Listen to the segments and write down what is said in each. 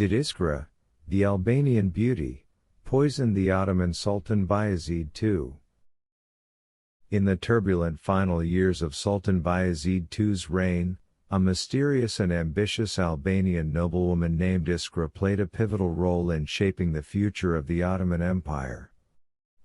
Did Iskra, the Albanian beauty, poison the Ottoman Sultan Bayezid II? In the turbulent final years of Sultan Bayezid II's reign, a mysterious and ambitious Albanian noblewoman named Iskra played a pivotal role in shaping the future of the Ottoman Empire.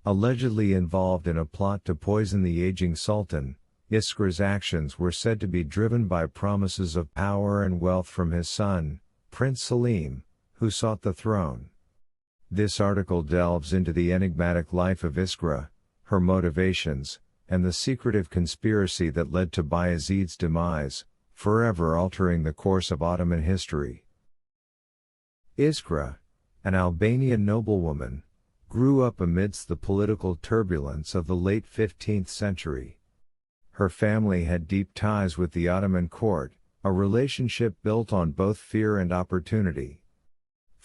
Allegedly involved in a plot to poison the aging sultan, Iskra's actions were said to be driven by promises of power and wealth from his son, Prince Selim, who sought the throne. This article delves into the enigmatic life of Iskra, her motivations, and the secretive conspiracy that led to Bayezid's demise, forever altering the course of Ottoman history. Iskra, an Albanian noblewoman, grew up amidst the political turbulence of the late 15th century. Her family had deep ties with the Ottoman court, a relationship built on both fear and opportunity.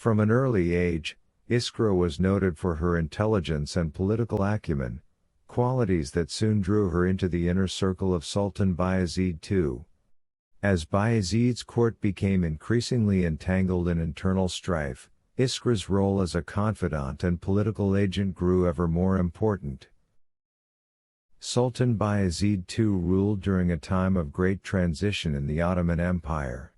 From an early age, Iskra was noted for her intelligence and political acumen, qualities that soon drew her into the inner circle of Sultan Bayezid II. As Bayezid's court became increasingly entangled in internal strife, Iskra's role as a confidant and political agent grew ever more important. Sultan Bayezid II ruled during a time of great transition in the Ottoman Empire.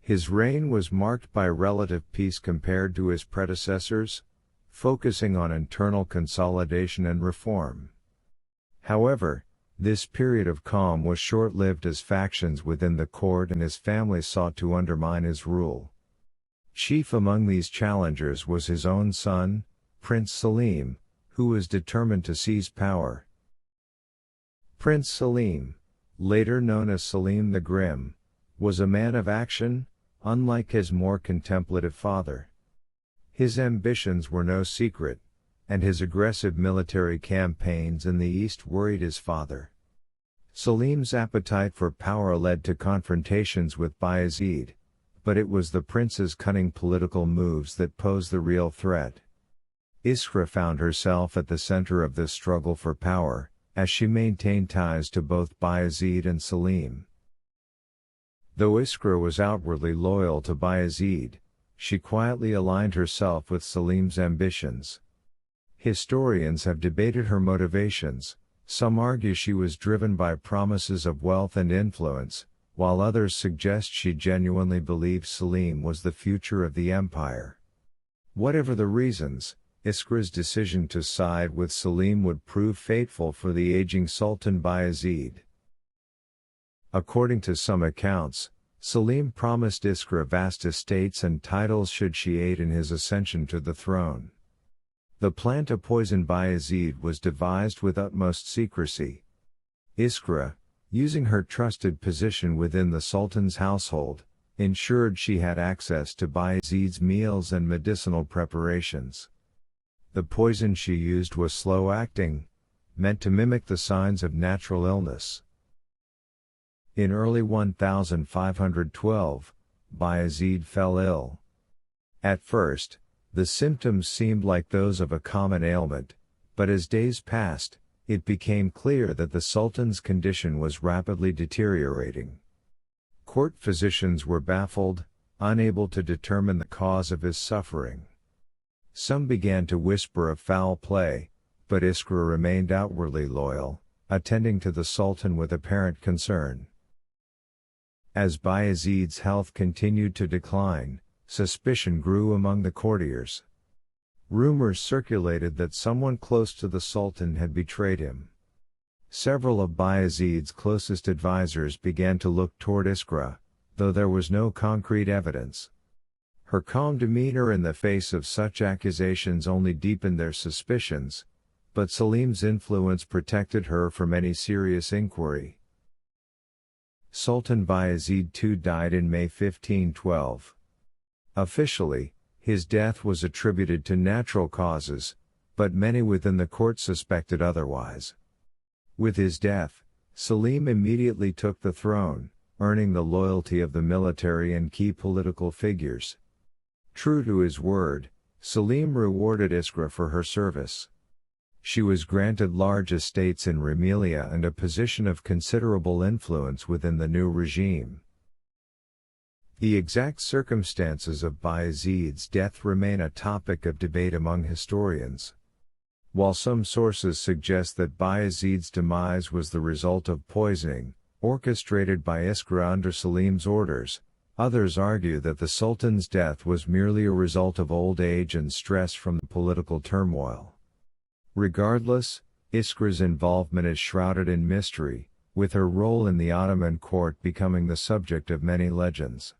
His reign was marked by relative peace compared to his predecessors, focusing on internal consolidation and reform. However, this period of calm was short-lived as factions within the court and his family sought to undermine his rule. Chief among these challengers was his own son, Prince Selim, who was determined to seize power. Prince Selim, later known as Selim the Grim, was a man of action, unlike his more contemplative father. His ambitions were no secret, and his aggressive military campaigns in the east worried his father. Selim's appetite for power led to confrontations with Bayezid, but it was the prince's cunning political moves that posed the real threat. Iskra found herself at the center of this struggle for power, as she maintained ties to both Bayezid and Selim. Though Iskra was outwardly loyal to Bayezid, she quietly aligned herself with Selim's ambitions. Historians have debated her motivations. Some argue she was driven by promises of wealth and influence, while others suggest she genuinely believed Selim was the future of the empire. Whatever the reasons, Iskra's decision to side with Selim would prove fateful for the aging Sultan Bayezid. According to some accounts, Selim promised Iskra vast estates and titles should she aid in his ascension to the throne. The plan to poison Bayezid was devised with utmost secrecy. Iskra, using her trusted position within the Sultan's household, ensured she had access to Bayezid's meals and medicinal preparations. The poison she used was slow-acting, meant to mimic the signs of natural illness. In early 1512, Bayezid fell ill. At first, the symptoms seemed like those of a common ailment, but as days passed, it became clear that the Sultan's condition was rapidly deteriorating. Court physicians were baffled, unable to determine the cause of his suffering. Some began to whisper of foul play, but Iskra remained outwardly loyal, attending to the Sultan with apparent concern. As Bayezid's health continued to decline, suspicion grew among the courtiers. Rumors circulated that someone close to the Sultan had betrayed him. Several of Bayezid's closest advisors began to look toward Iskra, though there was no concrete evidence. Her calm demeanor in the face of such accusations only deepened their suspicions, but Selim's influence protected her from any serious inquiry. Sultan Bayezid II died in May 1512. Officially, his death was attributed to natural causes, but many within the court suspected otherwise. With his death, Selim immediately took the throne, earning the loyalty of the military and key political figures. True to his word, Selim rewarded Iskra for her service. She was granted large estates in Rumelia and a position of considerable influence within the new regime. The exact circumstances of Bayezid's death remain a topic of debate among historians. While some sources suggest that Bayezid's demise was the result of poisoning, orchestrated by Iskra under Selim's orders, others argue that the Sultan's death was merely a result of old age and stress from the political turmoil. Regardless, Iskra's involvement is shrouded in mystery, with her role in the Ottoman court becoming the subject of many legends.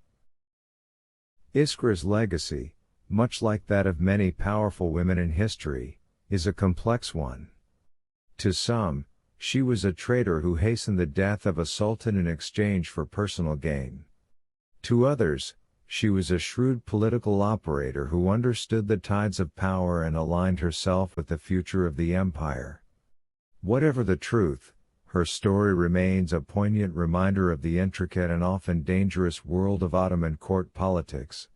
Iskra's legacy, much like that of many powerful women in history, is a complex one. To some, she was a traitor who hastened the death of a sultan in exchange for personal gain. To others, she was a shrewd political operator who understood the tides of power and aligned herself with the future of the empire. Whatever the truth, her story remains a poignant reminder of the intricate and often dangerous world of Ottoman court politics.